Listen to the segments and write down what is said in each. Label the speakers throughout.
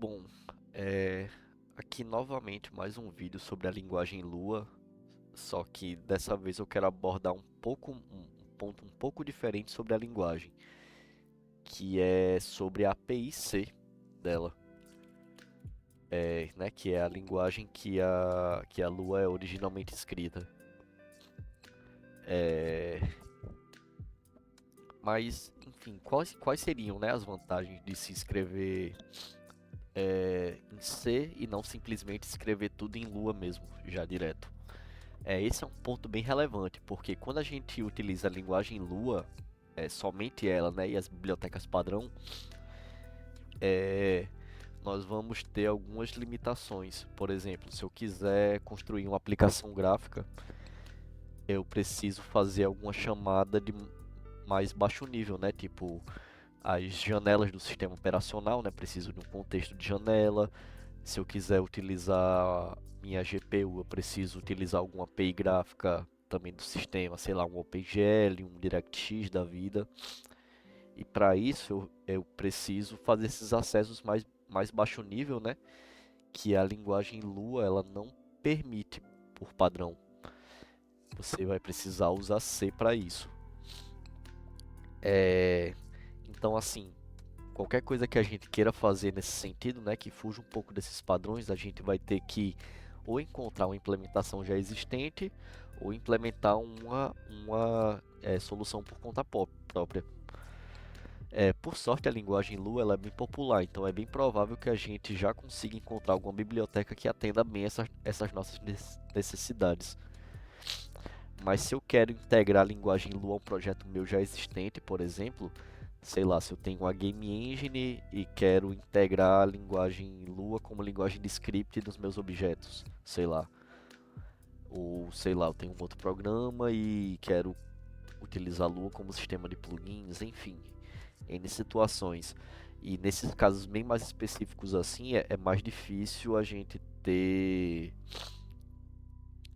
Speaker 1: Bom, é, aqui novamente mais um vídeo sobre a linguagem Lua, só que dessa vez eu quero abordar um ponto um pouco diferente sobre a linguagem, que é sobre a API-C dela, né, que é a linguagem que a Lua é originalmente escrita. É, mas, enfim, quais seriam, né, as vantagens de se escrever em C e não simplesmente escrever tudo em Lua mesmo, já direto? Esse é um ponto bem relevante, porque quando a gente utiliza a linguagem Lua, somente ela, né, e as bibliotecas padrão, é, nós vamos ter algumas limitações. Por exemplo, se eu quiser construir uma aplicação gráfica, eu preciso fazer alguma chamada de mais baixo nível, né, tipo as janelas do sistema operacional, né, preciso de um contexto de janela. Se eu quiser utilizar minha GPU, eu preciso utilizar alguma API gráfica também do sistema, sei lá, um OpenGL, um DirectX da vida. E para isso eu preciso fazer esses acessos mais baixo nível, né? Que a linguagem Lua ela não permite por padrão. Você vai precisar usar C para isso. É... Então, assim, qualquer coisa que a gente queira fazer nesse sentido, né, que fuja um pouco desses padrões, a gente vai ter que ou encontrar uma implementação já existente ou implementar uma solução por conta própria. Por sorte, a linguagem Lua ela é bem popular, então é bem provável que a gente já consiga encontrar alguma biblioteca que atenda bem essas nossas necessidades. Mas se eu quero integrar a linguagem Lua a um projeto meu já existente, por exemplo, sei lá, se eu tenho uma game engine e quero integrar a linguagem Lua como linguagem de script dos meus objetos, sei lá. Ou sei lá, eu tenho um outro programa e quero utilizar Lua como sistema de plugins, enfim, N situações. E nesses casos bem mais específicos assim, é mais difícil a gente ter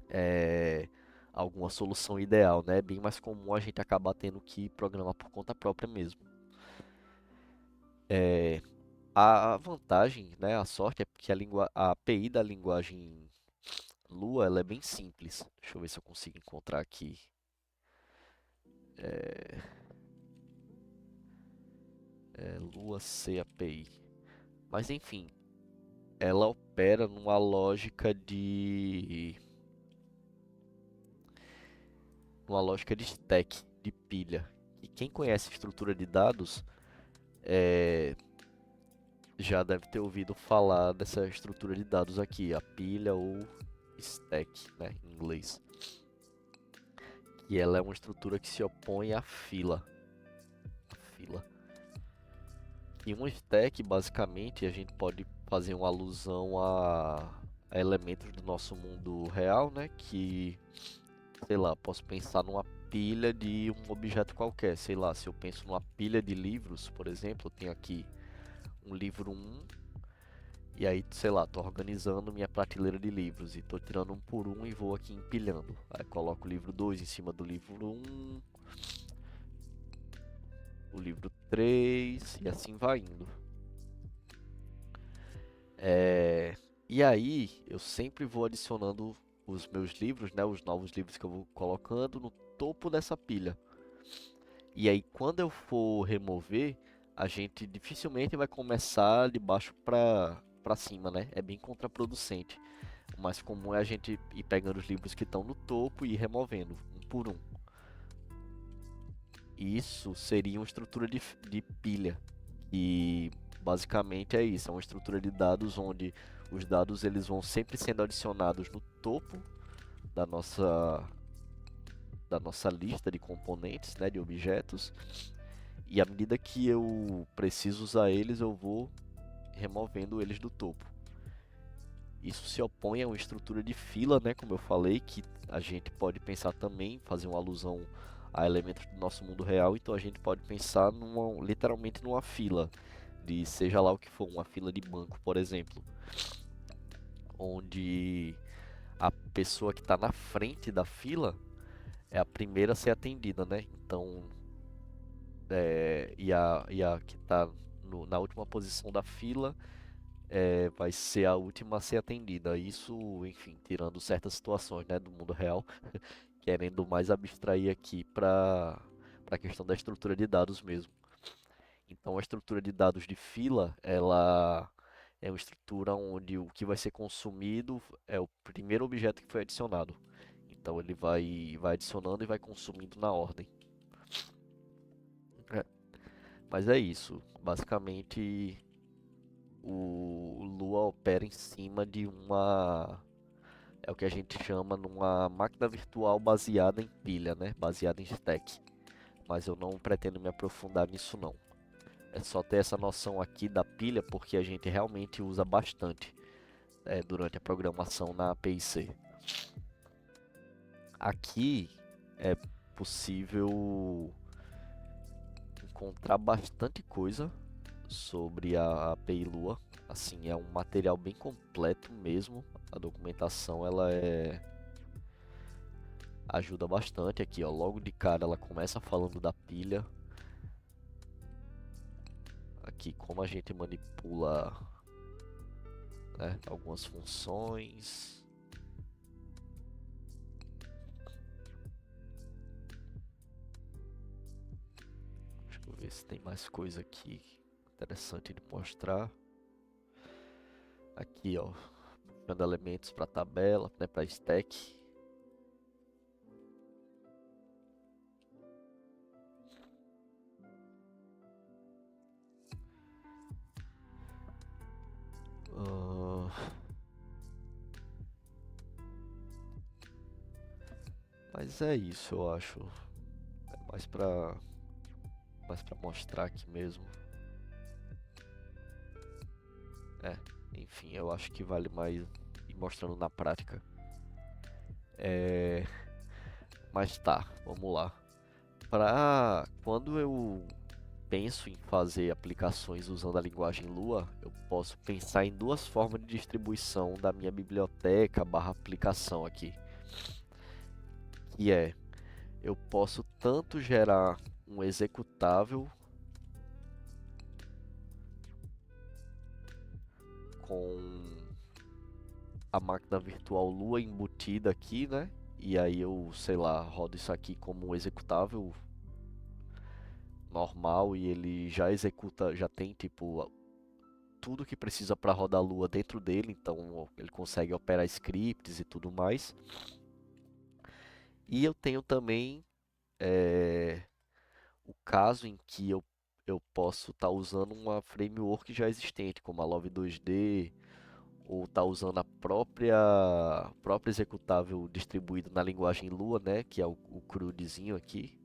Speaker 1: é, alguma solução ideal, né? É bem mais comum a gente acabar tendo que programar por conta própria mesmo. É, a vantagem, né, a sorte é que a API da linguagem Lua ela é bem simples. Deixa eu ver se eu consigo encontrar aqui. Lua C API. Mas enfim, ela opera numa lógica de stack, de pilha. E quem conhece estrutura de dados é, já deve ter ouvido falar dessa estrutura de dados aqui, a pilha ou stack, né, em inglês. E ela é uma estrutura que se opõe à fila. Fila. E um stack, basicamente, a gente pode fazer uma alusão a elementos do nosso mundo real, né? Que, sei lá, posso pensar numa pilha de um objeto qualquer. Sei lá, se eu penso numa pilha de livros, por exemplo, eu tenho aqui um livro um e aí, sei lá, tô organizando minha prateleira de livros e tô tirando um por um e vou aqui empilhando. Aí coloco o livro 2 em cima do livro um, o livro 3 e assim vai indo. É, E aí, eu sempre vou adicionando os meus livros, né, os novos livros que eu vou colocando no topo dessa pilha. E aí, quando eu for remover, a gente dificilmente vai começar de baixo para cima, né? É bem contraproducente. O mais comum é a gente ir pegando os livros que estão no topo e ir removendo, um por um. E isso seria uma estrutura de pilha. E basicamente é isso, é uma estrutura de dados onde os dados eles vão sempre sendo adicionados no topo da nossa lista de componentes, né, de objetos. E à medida que eu preciso usar eles, eu vou removendo eles do topo. Isso se opõe a uma estrutura de fila, né, como eu falei, que a gente pode pensar também, fazer uma alusão a elementos do nosso mundo real, então a gente pode pensar literalmente numa fila, de seja lá o que for, uma fila de banco, por exemplo, onde a pessoa que está na frente da fila é a primeira a ser atendida, né? Então, e a que está na última posição da fila vai ser a última a ser atendida. Isso, enfim, tirando certas situações, né, do mundo real, querendo mais abstrair aqui para a questão da estrutura de dados mesmo. Então, a estrutura de dados de fila, ela é uma estrutura onde o que vai ser consumido é o primeiro objeto que foi adicionado. Então, ele vai adicionando e vai consumindo na ordem. É, mas é isso. Basicamente, o Lua opera em cima de é o que a gente chama numa máquina virtual baseada em pilha, né? Baseada em stack. Mas eu não pretendo me aprofundar nisso não. É só ter essa noção aqui da pilha porque a gente realmente usa bastante durante a programação na API-C. Aqui é possível encontrar bastante coisa sobre a API Lua. Assim, é um material bem completo mesmo. A documentação ajuda bastante aqui, ó. Logo de cara ela começa falando da pilha. Aqui como a gente manipula, né, algumas funções. Deixa eu ver se tem mais coisa aqui interessante de mostrar. Aqui, ó, dando elementos para tabela, né, para stack. Mas é isso, eu acho. É mais para mostrar aqui mesmo. Enfim, eu acho que vale mais ir mostrando na prática. Mas tá, vamos lá. Quando eu penso em fazer aplicações usando a linguagem Lua, eu posso pensar em duas formas de distribuição da minha biblioteca barra aplicação aqui. Que é, eu posso tanto gerar um executável com a máquina virtual Lua embutida aqui, né? E aí eu, sei lá, rodo isso aqui como um executável normal e ele já executa, já tem tipo tudo que precisa para rodar a Lua dentro dele, então ele consegue operar scripts e tudo mais. E eu tenho também o caso em que eu posso estar usando uma framework já existente, como a Love 2D, ou estar usando a própria executável distribuído na linguagem Lua, né, que é o CRUDzinho aqui,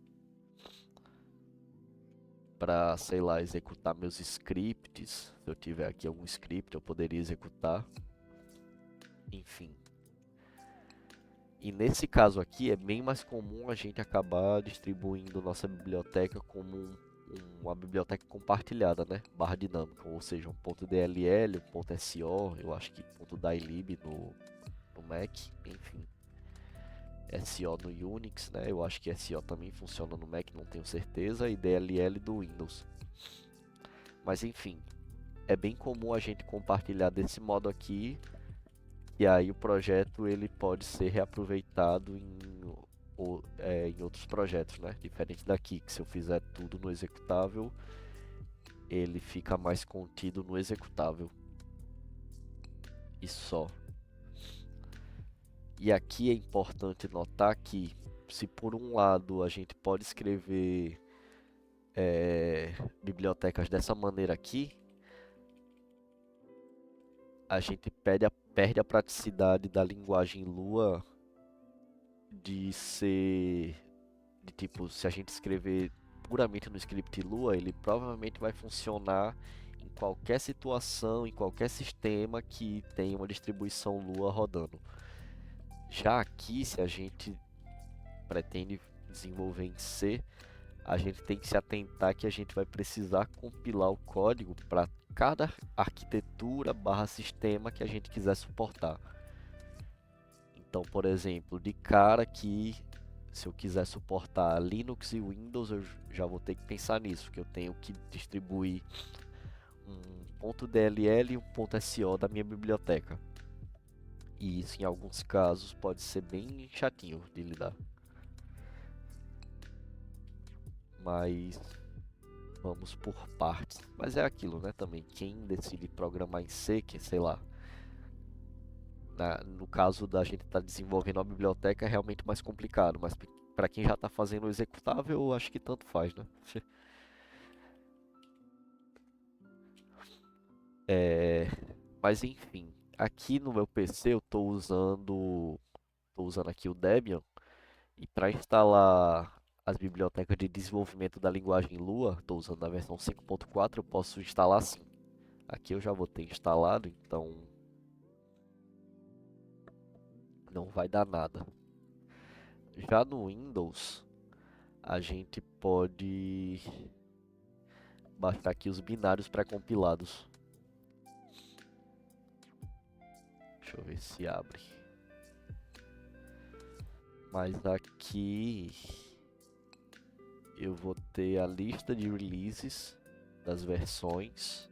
Speaker 1: para, sei lá, executar meus scripts. Se eu tiver aqui algum script, eu poderia executar. Enfim. E nesse caso aqui é bem mais comum a gente acabar distribuindo nossa biblioteca como uma biblioteca compartilhada, né? Barra dinâmica, ou seja, um ponto .dll, um ponto .so, eu acho que ponto .dylib no Mac, enfim. SO no Unix, né? Eu acho que SO também funciona no Mac, não tenho certeza, e DLL do Windows. Mas enfim, é bem comum a gente compartilhar desse modo aqui. E aí o projeto ele pode ser reaproveitado em outros projetos, né? Diferente daqui, que se eu fizer tudo no executável, ele fica mais contido no executável. E só. E aqui é importante notar que, se por um lado a gente pode escrever bibliotecas dessa maneira aqui, a gente perde a praticidade da linguagem Lua de ser de tipo, se a gente escrever puramente no script Lua, ele provavelmente vai funcionar em qualquer situação, em qualquer sistema que tenha uma distribuição Lua rodando. Já aqui, se a gente pretende desenvolver em C, a gente tem que se atentar que a gente vai precisar compilar o código para cada arquitetura barra sistema que a gente quiser suportar. Então, por exemplo, de cara que se eu quiser suportar Linux e Windows, eu já vou ter que pensar nisso, que eu tenho que distribuir um .dll e um .so da minha biblioteca. E isso em alguns casos pode ser bem chatinho de lidar. Mas vamos por partes. Mas é aquilo, né, também. Quem decide programar em C, que sei lá, no caso da gente estar desenvolvendo a biblioteca é realmente mais complicado, mas para quem já está fazendo o executável, eu acho que tanto faz, né? É, mas enfim, aqui no meu PC eu estou usando aqui o Debian e para instalar as bibliotecas de desenvolvimento da linguagem Lua, estou usando a versão 5.4, eu posso instalar assim. Aqui eu já vou ter instalado, então não vai dar nada. Já no Windows, a gente pode baixar aqui os binários pré-compilados. Deixa eu ver se abre. Mas aqui eu vou ter a lista de releases das versões.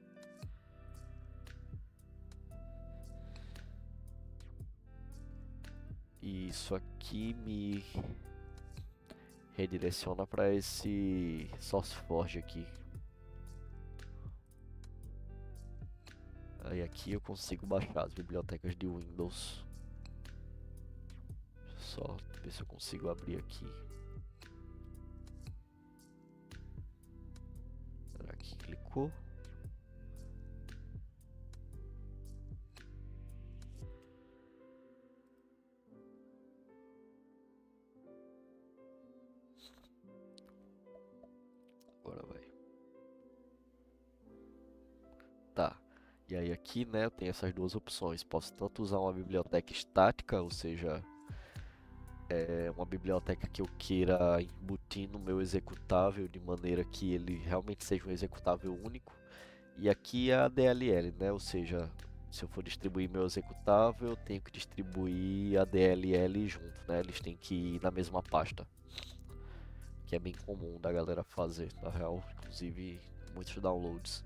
Speaker 1: E isso aqui me redireciona para esse SourceForge aqui. Aí aqui eu consigo baixar as bibliotecas de Windows. Só ver se eu consigo abrir aqui. Será que clicou? Agora vai. Tá. E aí aqui, né, eu tenho essas duas opções. Posso tanto usar uma biblioteca estática, ou seja, uma biblioteca que eu queira embutir no meu executável de maneira que ele realmente seja um executável único. E aqui é a DLL, né? Ou seja, se eu for distribuir meu executável, eu tenho que distribuir a DLL junto, né? Eles têm que ir na mesma pasta, que é bem comum da galera fazer, na real, inclusive muitos downloads.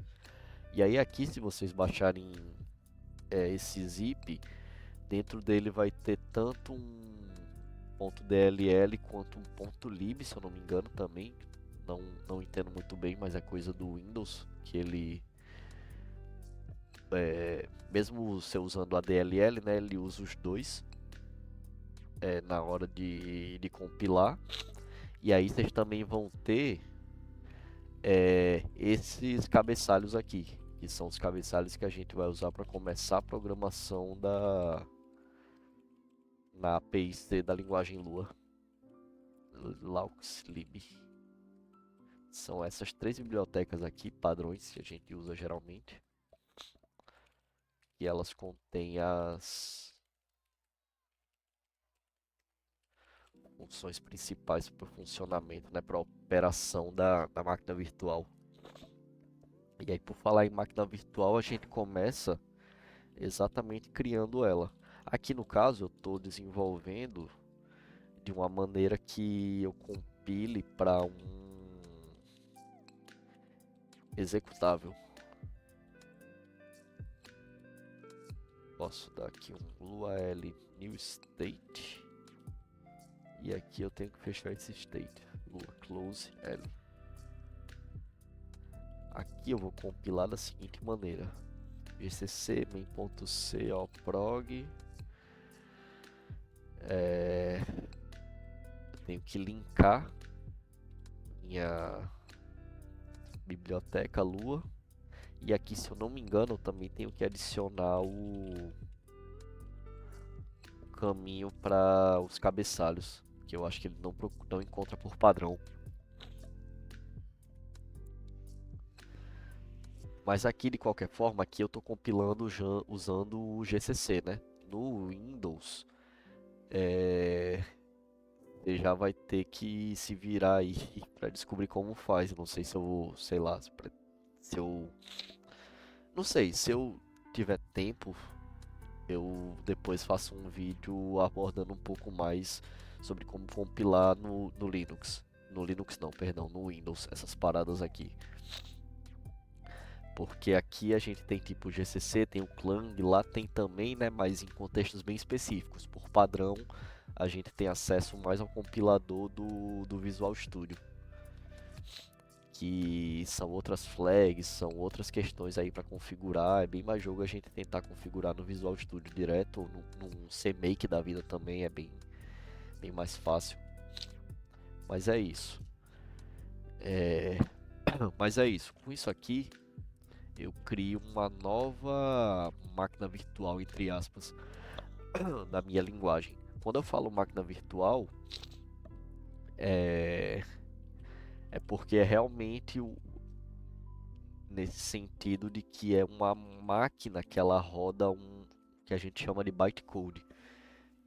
Speaker 1: E aí aqui, se vocês baixarem esse zip, dentro dele vai ter tanto um .dll quanto um .lib, se eu não me engano também. Não entendo muito bem, mas é coisa do Windows, que ele, mesmo você usando a DLL, né, ele usa os dois na hora de compilar. E aí vocês também vão ter esses cabeçalhos aqui, que são os cabeçalhos que a gente vai usar para começar a programação na API C da linguagem Lua. Lauxlib. São essas três bibliotecas aqui, padrões, que a gente usa geralmente. E elas contêm as funções principais para o funcionamento, né, para a operação da máquina virtual. E aí, por falar em máquina virtual, a gente começa exatamente criando ela. Aqui no caso, eu estou desenvolvendo de uma maneira que eu compile para um executável. Posso dar aqui um lual new state. E aqui eu tenho que fechar esse state. Lua close L. Aqui eu vou compilar da seguinte maneira: gcc main.c.prog. Eu tenho que linkar minha biblioteca Lua. E aqui, se eu não me engano, eu também tenho que adicionar o caminho para os cabeçalhos, que eu acho que ele não encontra por padrão. Mas aqui, de qualquer forma, aqui eu estou compilando usando o GCC, né? No Windows, você já vai ter que se virar aí para descobrir como faz. Não sei se eu, sei lá, se eu, não sei, se eu tiver tempo, eu depois faço um vídeo abordando um pouco mais sobre como compilar no Linux. No Linux não, perdão, no Windows, essas paradas aqui. Porque aqui a gente tem tipo o GCC, tem o Clang, lá tem também, né, mas em contextos bem específicos. Por padrão, a gente tem acesso mais ao compilador do Visual Studio, que são outras flags, são outras questões aí para configurar. É bem mais jogo a gente tentar configurar no Visual Studio direto, ou num CMake da vida também é bem mais fácil. Mas é isso. É... Mas é isso. Com isso aqui, eu crio uma nova máquina virtual, entre aspas, na minha linguagem. Quando eu falo máquina virtual, é, é porque é realmente nesse sentido de que é uma máquina que ela roda que a gente chama de bytecode.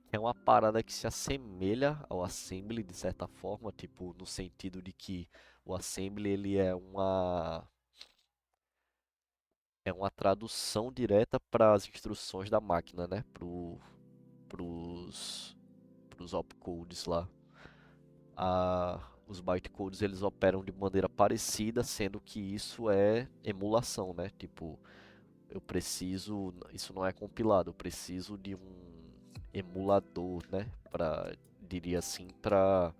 Speaker 1: É uma parada que se assemelha ao assembly de certa forma, tipo no sentido de que o assembly ele é uma tradução direta para as instruções da máquina, né? Pros, pros opcodes lá. Os bytecodes eles operam de maneira parecida, sendo que isso é emulação, né? Tipo, isso não é compilado, eu preciso de um emulador, né? Diria assim, para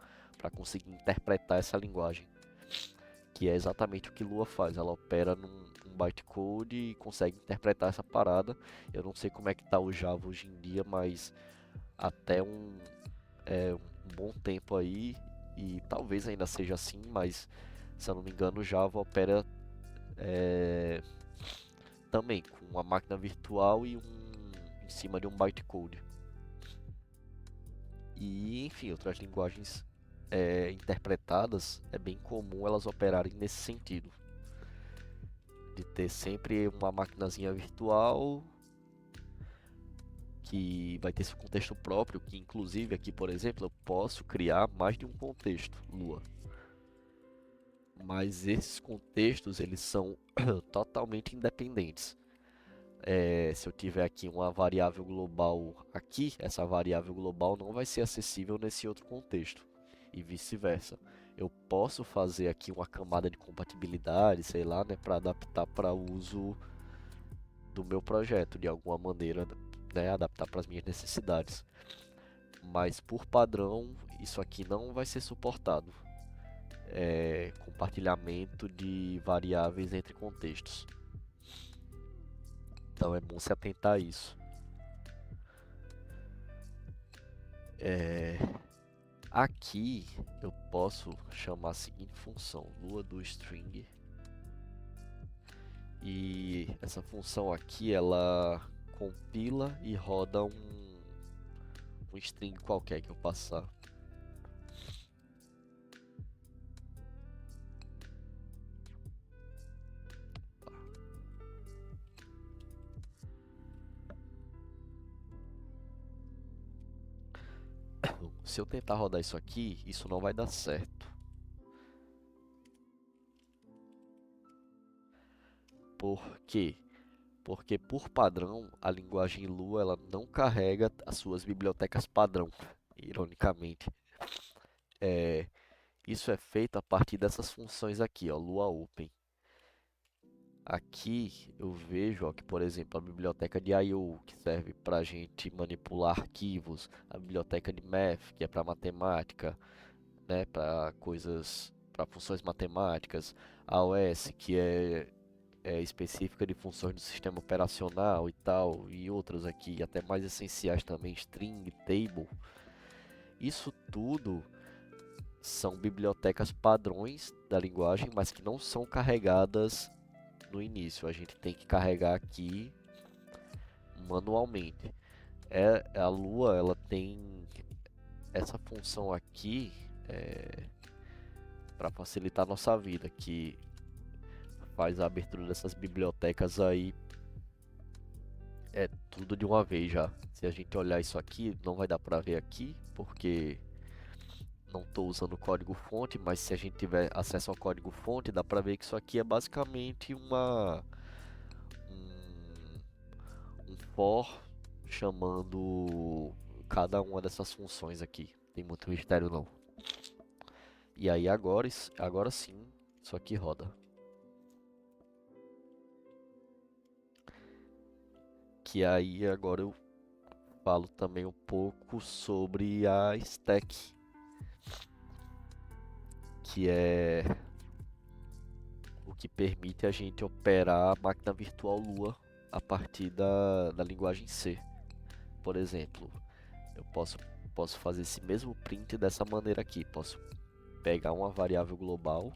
Speaker 1: conseguir interpretar essa linguagem, que é exatamente o que Lua faz. Ela opera num bytecode e consegue interpretar essa parada. Eu não sei como é que tá o Java hoje em dia, mas até um bom tempo aí, e talvez ainda seja assim, mas se eu não me engano, o Java opera é, também com uma máquina virtual e em cima de um bytecode. E enfim, outras linguagens interpretadas é bem comum elas operarem nesse sentido, de ter sempre uma maquinazinha virtual que vai ter seu contexto próprio, que inclusive aqui, por exemplo, eu posso criar mais de um contexto Lua. Mas esses contextos eles são totalmente independentes. Se eu tiver aqui uma variável global aqui, essa variável global não vai ser acessível nesse outro contexto e vice-versa. Eu posso fazer aqui uma camada de compatibilidade, sei lá, né, para adaptar para o uso do meu projeto de alguma maneira, né, adaptar para as minhas necessidades. Mas por padrão, isso aqui não vai ser suportado. Compartilhamento de variáveis entre contextos. Então é bom se atentar a isso. Aqui eu posso chamar a seguinte função, lua do string, e essa função aqui ela compila e roda um string qualquer que eu passar. Se eu tentar rodar isso aqui, isso não vai dar certo. Por quê? Porque por padrão, a linguagem Lua ela não carrega as suas bibliotecas padrão, ironicamente. Isso é feito a partir dessas funções aqui, ó, Lua Open. Aqui eu vejo ó, que, por exemplo, a biblioteca de I/O, que serve para a gente manipular arquivos, a biblioteca de Math, que é para matemática, né, para coisas, para funções matemáticas, a OS, que é específica de funções do sistema operacional e tal, e outras aqui, até mais essenciais também, string, table. Isso tudo são bibliotecas padrões da linguagem, mas que não são carregadas no início. A gente tem que carregar aqui manualmente. A Lua, ela tem essa função aqui para facilitar a nossa vida, que faz a abertura dessas bibliotecas aí tudo de uma vez já. Se a gente olhar isso aqui, não vai dar para ver aqui, porque não estou usando o código fonte, mas se a gente tiver acesso ao código fonte, dá para ver que isso aqui é basicamente um for chamando cada uma dessas funções aqui. Tem muito mistério não. E aí agora sim, isso aqui roda. que aí agora eu falo também um pouco sobre a stack, que é o que permite a gente operar a máquina virtual Lua a partir da linguagem C. Por exemplo, eu posso fazer esse mesmo print dessa maneira aqui. Posso pegar uma variável global,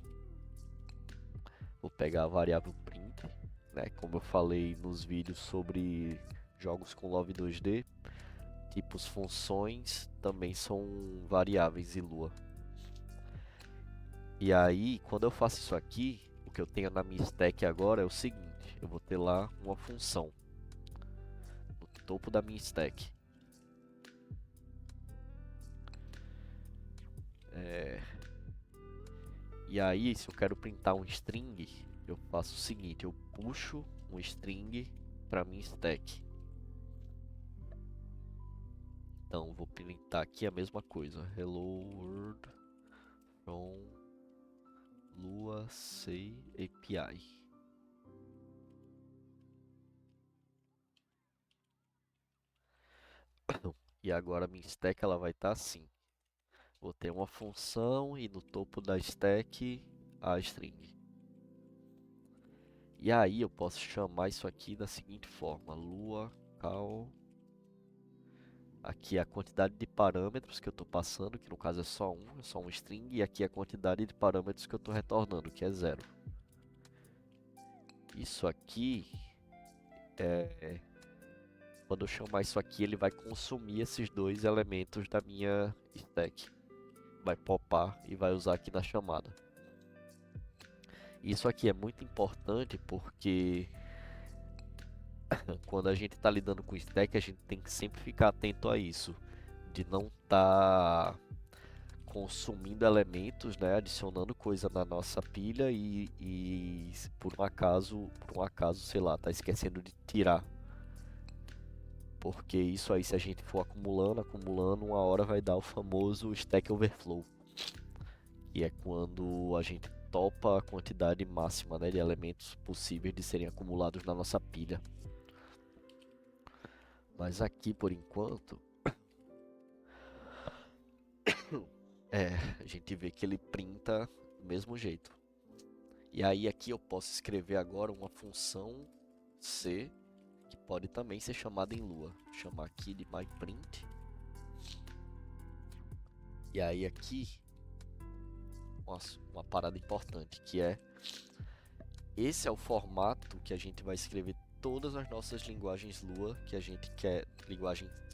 Speaker 1: vou pegar a variável print, né? Como eu falei nos vídeos sobre jogos com Love 2D, tipos funções também são variáveis em Lua. E aí, quando eu faço isso aqui, o que eu tenho na minha stack agora é o seguinte: eu vou ter lá uma função no topo da minha stack. E aí, se eu quero printar um string, eu faço o seguinte: eu puxo um string para minha stack. Então, vou printar aqui a mesma coisa: Hello World from Lua C API. E agora minha stack ela vai estar assim. Vou ter uma função e no topo da stack a string. E aí eu posso chamar isso aqui da seguinte forma: lua cal. Aqui é a quantidade de parâmetros que eu estou passando, que no caso é só um string, e aqui é a quantidade de parâmetros que eu estou retornando, que é 0. Isso aqui quando eu chamar isso aqui, ele vai consumir esses dois elementos da minha stack. Vai popar e vai usar aqui na chamada. Isso aqui é muito importante porque quando a gente está lidando com stack, a gente tem que sempre ficar atento a isso, de não estar consumindo elementos, né, adicionando coisa na nossa pilha e por um acaso, sei lá, tá esquecendo de tirar. Porque isso aí, se a gente for acumulando, uma hora vai dar o famoso Stack Overflow. E é quando a gente topa a quantidade máxima, né, de elementos possíveis de serem acumulados na nossa pilha. Mas aqui, por enquanto, a gente vê que ele printa do mesmo jeito. E aí aqui eu posso escrever agora uma função C, que pode também ser chamada em Lua. Vou chamar aqui de myPrint. E aí aqui, uma parada importante, que é esse é o formato que a gente vai escrever todas as nossas linguagens Lua que a gente quer,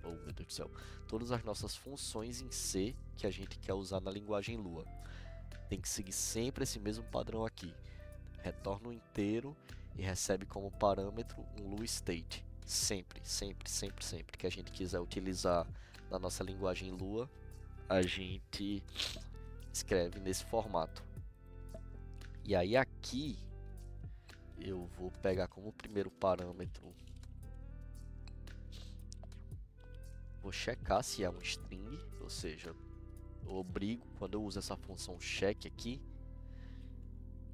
Speaker 1: oh meu Deus do céu, todas as nossas funções em C que a gente quer usar na linguagem Lua. Tem que seguir sempre esse mesmo padrão aqui. Retorna um inteiro e recebe como parâmetro um Lua state. Sempre, sempre, sempre, sempre que a gente quiser utilizar na nossa linguagem Lua, a gente escreve nesse formato. E aí aqui eu vou pegar como primeiro parâmetro, vou checar se é um string, ou seja, eu obrigo, quando eu uso essa função check aqui,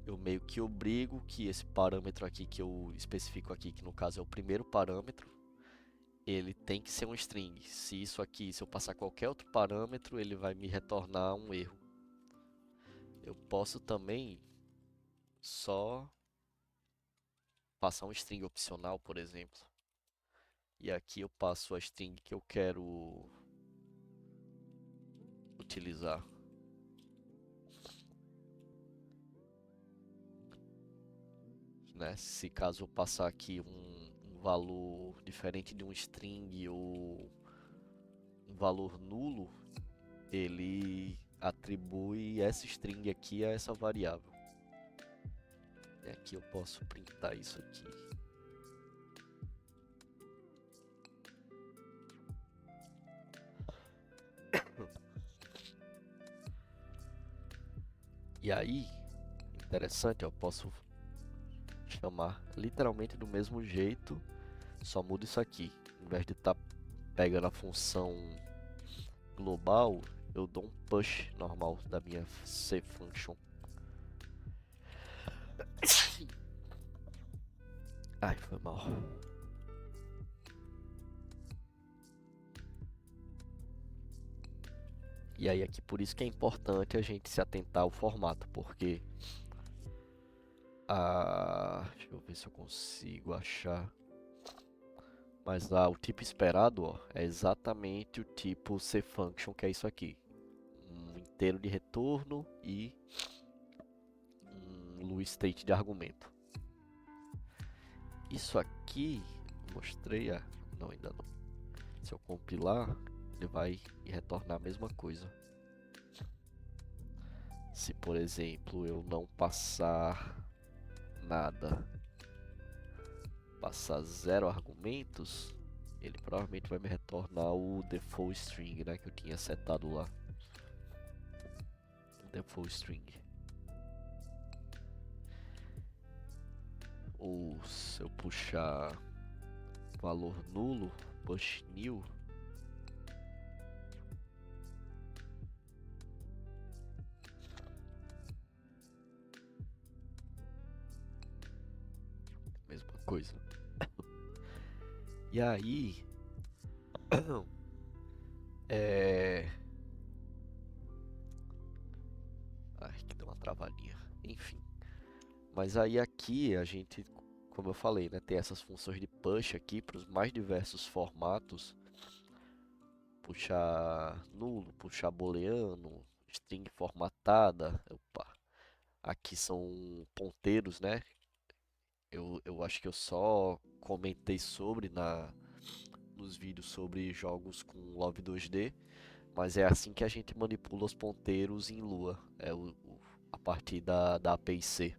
Speaker 1: eu meio que obrigo que esse parâmetro aqui que eu especifico aqui, que no caso é o primeiro parâmetro, ele tem que ser um string. Se isso aqui, se eu passar qualquer outro parâmetro, ele vai me retornar um erro. Eu posso também só passar um string opcional, por exemplo. E aqui eu passo a string que eu quero utilizar. Né? Se caso eu passar aqui um valor diferente de um string ou um valor nulo, ele atribui essa string aqui a essa variável. E aqui eu posso printar isso aqui. E aí, interessante, eu posso chamar literalmente do mesmo jeito, só muda isso aqui. Em vez de estar pegando a função global, eu dou um push normal da minha C function. Ai, foi mal. E aí aqui por isso que é importante a gente se atentar ao formato, porque deixa eu ver se eu consigo achar. Mas o tipo esperado, ó, é exatamente o tipo cfunction, que é isso aqui. Um inteiro de retorno e um state de argumento. Isso aqui, mostrei, não, ainda não. Se eu compilar, ele vai retornar a mesma coisa. Se, por exemplo, eu não passar nada, passar 0 argumentos, ele provavelmente vai me retornar o default string, né, que eu tinha setado lá. O default string. Ou se eu puxar valor nulo, push new, mesma coisa. E aí, ai, que deu uma travadinha. Enfim. Mas aí aqui a gente, como eu falei, né, tem essas funções de push aqui para os mais diversos formatos. Puxar nulo, puxar booleano, string formatada. Opa. Aqui são ponteiros, né? Eu acho que eu só comentei sobre nos vídeos sobre jogos com Love 2D, mas é assim que a gente manipula os ponteiros em Lua, a partir da API C.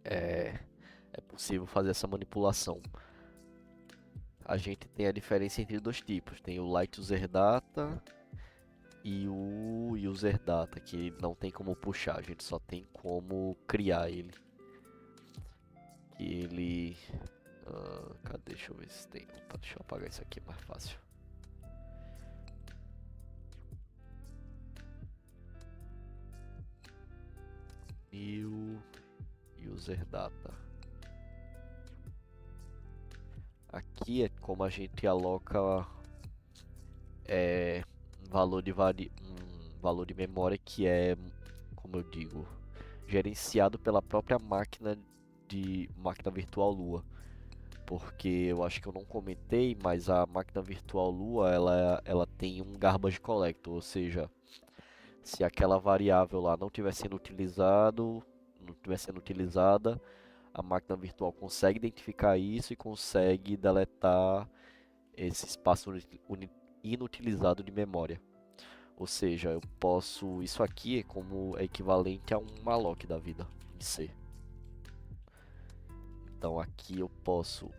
Speaker 1: É possível fazer essa manipulação. A gente tem a diferença entre dois tipos, tem o Light User Data e o User Data, que não tem como puxar, a gente só tem como criar ele. Cadê? Deixa eu ver se tem. Opa, deixa eu apagar isso aqui, é mais fácil. New User Data. Aqui é como a gente aloca um valor de memória que é, como eu digo, gerenciado pela própria máquina virtual Lua. Porque eu acho que eu não comentei, mas a máquina virtual Lua ela tem um garbage collector, ou seja, se aquela variável lá não estiver sendo utilizada, a máquina virtual consegue identificar isso e consegue deletar esse espaço inutilizado de memória. Ou seja, isso aqui é equivalente a um malloc da vida em C. Então aqui eu posso,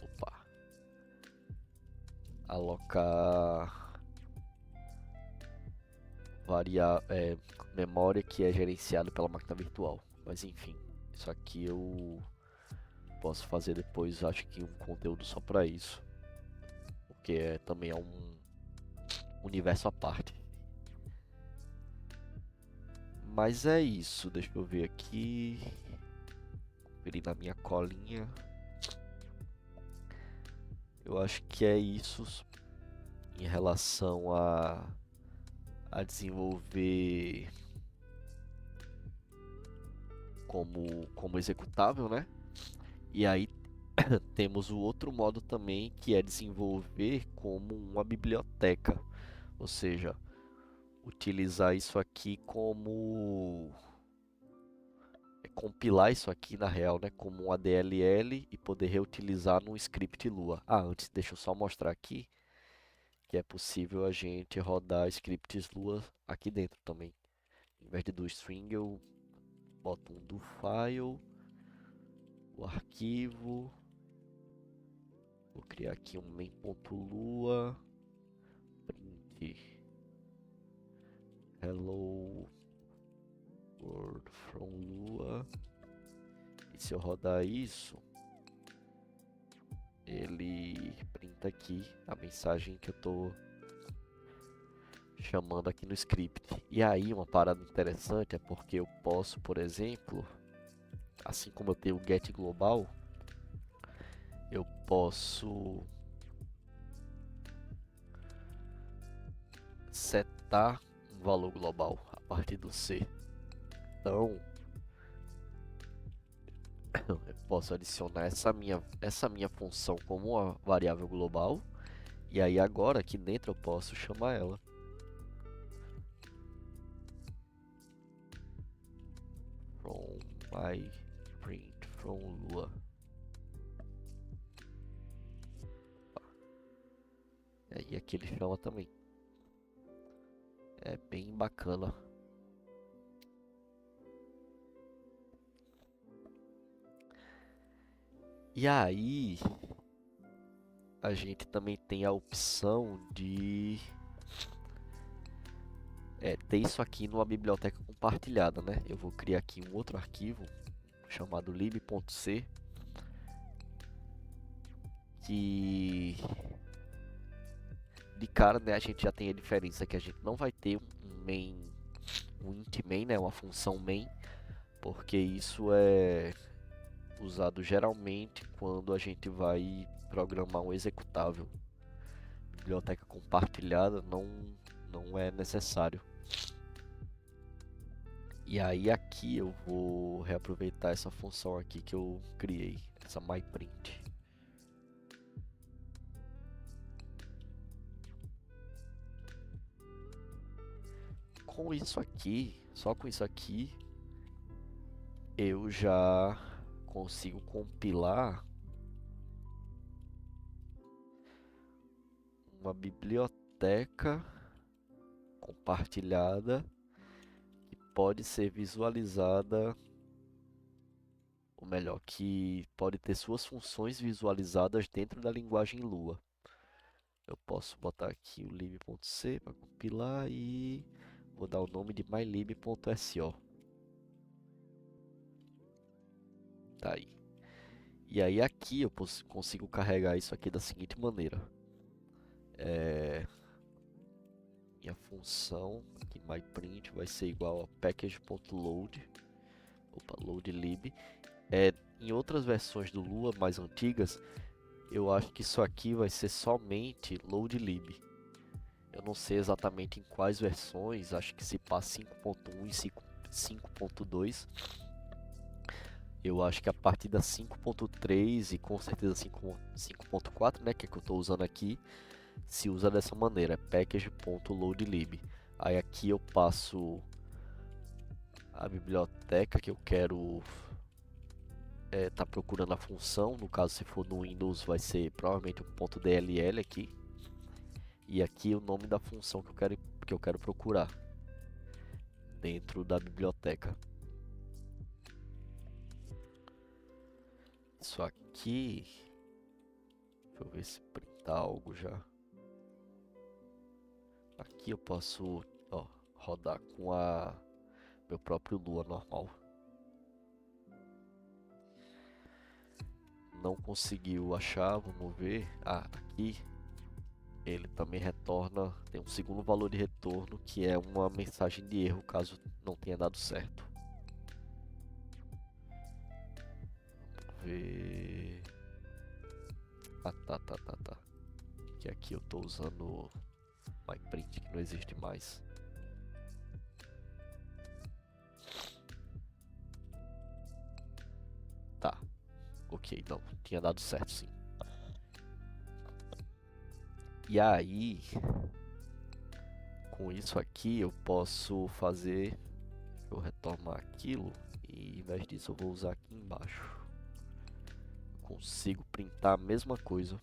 Speaker 1: alocar memória que é gerenciada pela máquina virtual. Mas enfim, isso aqui eu posso fazer depois, acho que um conteúdo só para isso, porque também é um universo à parte. Mas é isso, deixa eu ver aqui, conferir na minha colinha. Eu acho que é isso em relação a desenvolver como executável, né? E aí temos o outro modo também, que é desenvolver como uma biblioteca, ou seja, utilizar isso aqui como compilar isso aqui na real, né, como um ADLL e poder reutilizar num script Lua. Antes, deixa eu só mostrar aqui que é possível a gente rodar scripts Lua aqui dentro também. Em vez de do string, eu boto um do file, o arquivo, vou criar aqui um main.lua, print hello world from Lua. E se eu rodar isso, ele printa aqui a mensagem que eu tô chamando aqui no script. E aí uma parada interessante é porque eu posso, por exemplo, assim como eu tenho o get global, eu posso setar um valor global a partir do C. Então, eu posso adicionar essa minha função como uma variável global. E aí agora aqui dentro eu posso chamar ela. From my print from Lua. E aí aqui ele chama também. É bem bacana. E aí a gente também tem a opção de ter isso aqui numa biblioteca compartilhada, né? Eu vou criar aqui um outro arquivo chamado lib.c, que de cara, né, a gente já tem a diferença que a gente não vai ter um int main, né, uma função main, porque isso é usado geralmente quando a gente vai programar um executável. Biblioteca compartilhada não é necessário. E aí aqui eu vou reaproveitar essa função aqui que eu criei, essa myPrint. Com isso aqui, só com isso aqui, eu já consigo compilar uma biblioteca compartilhada que pode ser visualizada, ou melhor, que pode ter suas funções visualizadas dentro da linguagem Lua. Eu posso botar aqui o lib.c para compilar e vou dar o nome de mylib.so. Tá aí. E aí aqui eu consigo carregar isso aqui da seguinte maneira. Minha função aqui myPrint vai ser igual a package.load, loadlib. Em outras versões do Lua mais antigas, eu acho que isso aqui vai ser somente loadlib. Eu não sei exatamente em quais versões, acho que se passa 5.1 e 5.2. Eu acho que a partir da 5.3 e com certeza 5.4, né, que é que eu estou usando aqui, se usa dessa maneira, package.loadlib. Aí aqui eu passo a biblioteca que eu quero tá procurando a função. No caso, se for no Windows, vai ser provavelmente um .dll aqui. E aqui o nome da função que eu quero procurar dentro da biblioteca. Isso aqui, deixa eu ver se printar algo já. Aqui eu posso, ó, rodar com meu próprio Lua normal. Não conseguiu achar, vamos ver. Aqui ele também retorna, tem um segundo valor de retorno que é uma mensagem de erro caso não tenha dado certo. Vamos ver. Tá. Que aqui eu tô usando myPrint que não existe mais. Tá. Ok, não, tinha dado certo sim. E aí, com isso aqui eu posso fazer, eu retomar aquilo e em vez disso eu vou usar aqui embaixo. Consigo printar a mesma coisa,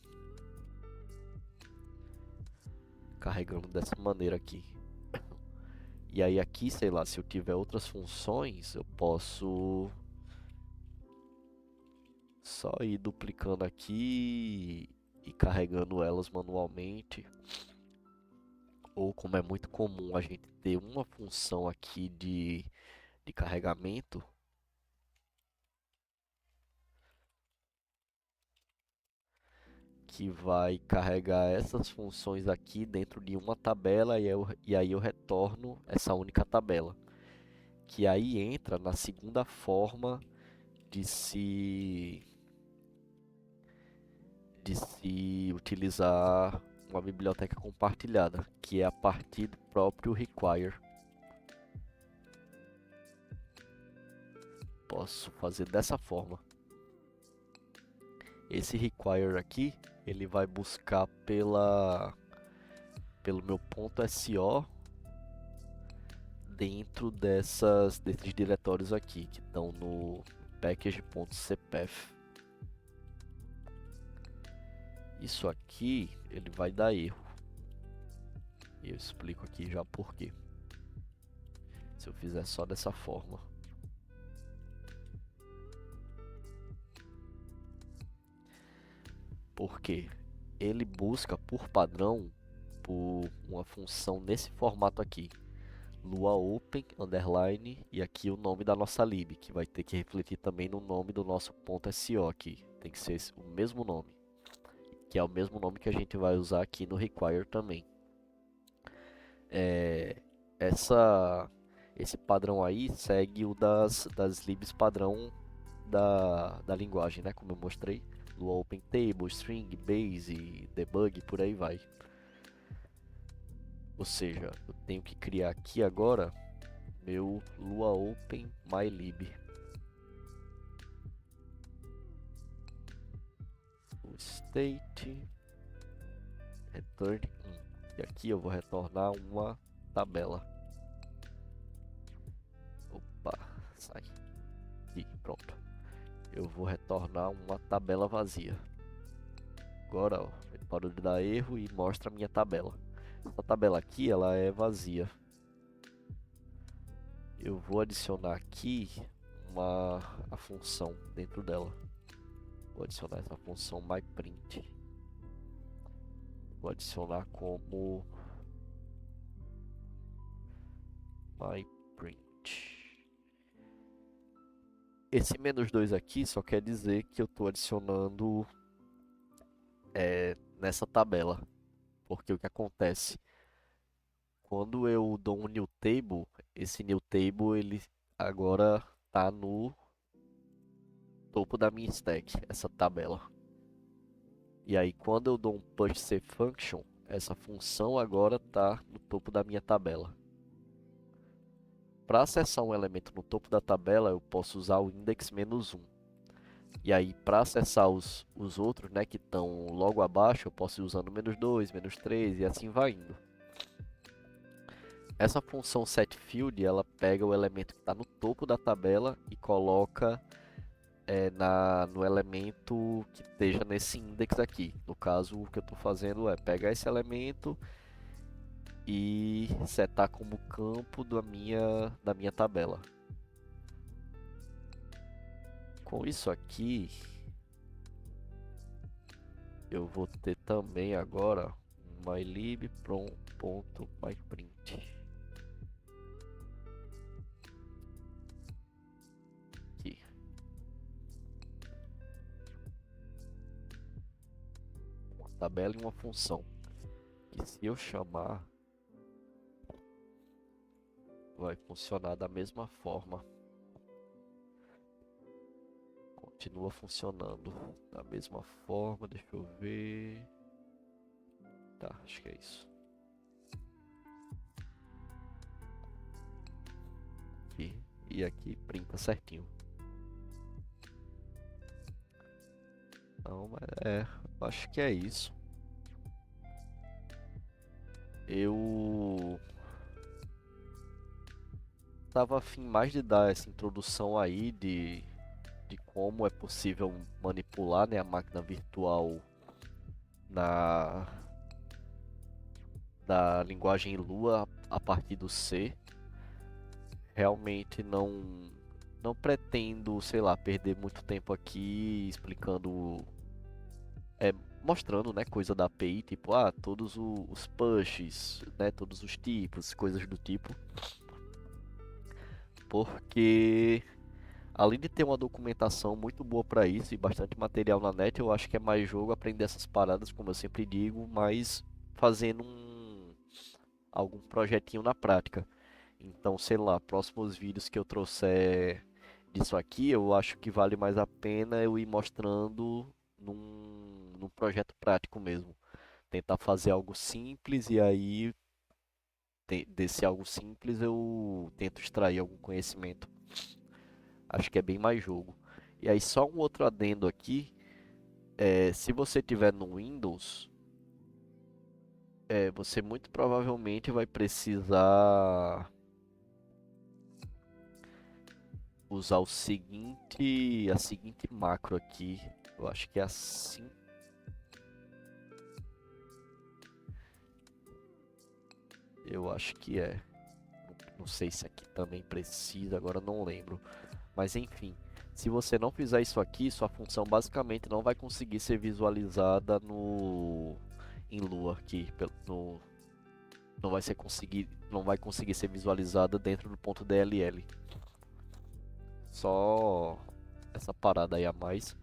Speaker 1: carregando dessa maneira aqui. E aí aqui, sei lá, se eu tiver outras funções, eu posso só ir duplicando aqui e carregando elas manualmente. Ou como é muito comum a gente ter uma função aqui de carregamento, que vai carregar essas funções aqui dentro de uma tabela e aí eu retorno essa única tabela. Que aí entra na segunda forma de se utilizar uma biblioteca compartilhada, que é a partir do próprio require. Posso fazer dessa forma. Esse require aqui, ele vai buscar pelo meu ponto .so dentro desses diretórios aqui, que estão no package.cpf. Isso aqui, ele vai dar erro. E eu explico aqui já por quê. Se eu fizer só dessa forma. Porque ele busca por padrão por uma função nesse formato aqui. Lua open, underline, e aqui o nome da nossa lib, que vai ter que refletir também no nome do nosso ponto .so aqui. Tem que ser o mesmo nome, que é o mesmo nome que a gente vai usar aqui no require também. Esse padrão aí segue o das libs padrão da linguagem, né? Como eu mostrei. Lua open table, string, base, debug, por aí vai. Ou seja, eu tenho que criar aqui agora meu Lua open mylib. O state return 1. E aqui eu vou retornar uma tabela. Opa, sai. E pronto. Eu vou retornar uma tabela vazia. Agora, ó, ele parou de dar erro e mostra a minha tabela. Essa tabela aqui, ela é vazia. Eu vou adicionar aqui a função dentro dela. Vou adicionar essa função myPrint. Vou adicionar como myPrint. Esse -2 aqui só quer dizer que eu estou adicionando nessa tabela. Porque o que acontece? Quando eu dou um new table, esse new table ele agora está no topo da minha stack, essa tabela. E aí quando eu dou um push function, essa função agora está no topo da minha tabela. Para acessar um elemento no topo da tabela, eu posso usar o index -1. E aí, para acessar os outros, né, que estão logo abaixo, eu posso ir usando -2, -3 e assim vai indo. Essa função setField, ela pega o elemento que está no topo da tabela e coloca no elemento que esteja nesse index aqui. No caso, o que eu estou fazendo é pegar esse elemento e setar como campo da minha tabela. Com isso aqui, eu vou ter também agora mylib.myprint. Aqui. Uma tabela e uma função. E se eu chamar, vai funcionar da mesma forma. Continua funcionando da mesma forma, deixa eu ver. Tá, acho que é isso. Aqui, e aqui printa certinho. Não, mas acho que é isso. Eu tava afim mais de dar essa introdução aí de como é possível manipular, né, a máquina virtual da linguagem Lua a partir do C. Realmente não pretendo, sei lá, perder muito tempo aqui explicando, mostrando, né, coisa da API, tipo, todos os pushes, né, todos os tipos, coisas do tipo. Porque além de ter uma documentação muito boa para isso e bastante material na net, eu acho que é mais jogo aprender essas paradas, como eu sempre digo, mas fazendo algum projetinho na prática. Então, sei lá, próximos vídeos que eu trouxer disso aqui, eu acho que vale mais a pena eu ir mostrando num projeto prático mesmo. tentar fazer algo simples e aí desse algo simples eu tento extrair algum conhecimento. Acho que é bem mais jogo. E aí só um outro adendo aqui, se você tiver no Windows, você muito provavelmente vai precisar usar a seguinte macro aqui. Eu acho que é assim. Eu acho que é. Não sei se aqui também precisa, agora eu não lembro. Mas enfim, se você não fizer isso aqui, sua função basicamente não vai conseguir ser visualizada no em Lua aqui, não vai conseguir ser visualizada dentro do ponto DLL. Só essa parada aí a mais.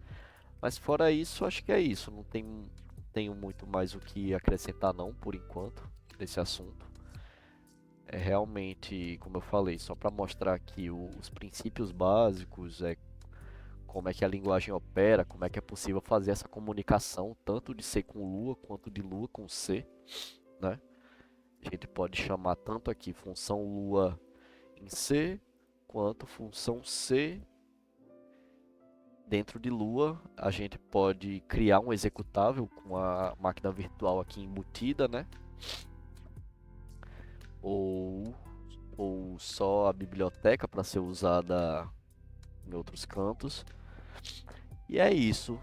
Speaker 1: Mas fora isso, acho que é isso. Não tenho muito mais o que acrescentar não, por enquanto, desse assunto. É realmente, como eu falei, só para mostrar aqui os princípios básicos, como é que a linguagem opera, como é que é possível fazer essa comunicação, tanto de C com Lua, quanto de Lua com C, né? A gente pode chamar tanto aqui função Lua em C, quanto função C dentro de Lua. A gente pode criar um executável com a máquina virtual aqui embutida, né? Ou, ou só a biblioteca para ser usada em outros cantos. E é isso.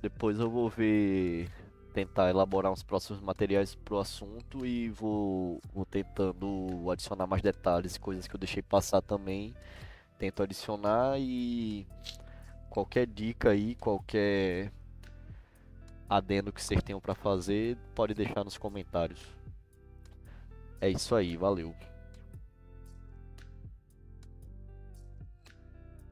Speaker 1: Depois eu vou tentar elaborar uns próximos materiais pro assunto e vou tentando adicionar mais detalhes e coisas que eu deixei passar também. Tento adicionar e qualquer dica aí, qualquer adendo que vocês tenham para fazer, pode deixar nos comentários. É isso aí, valeu.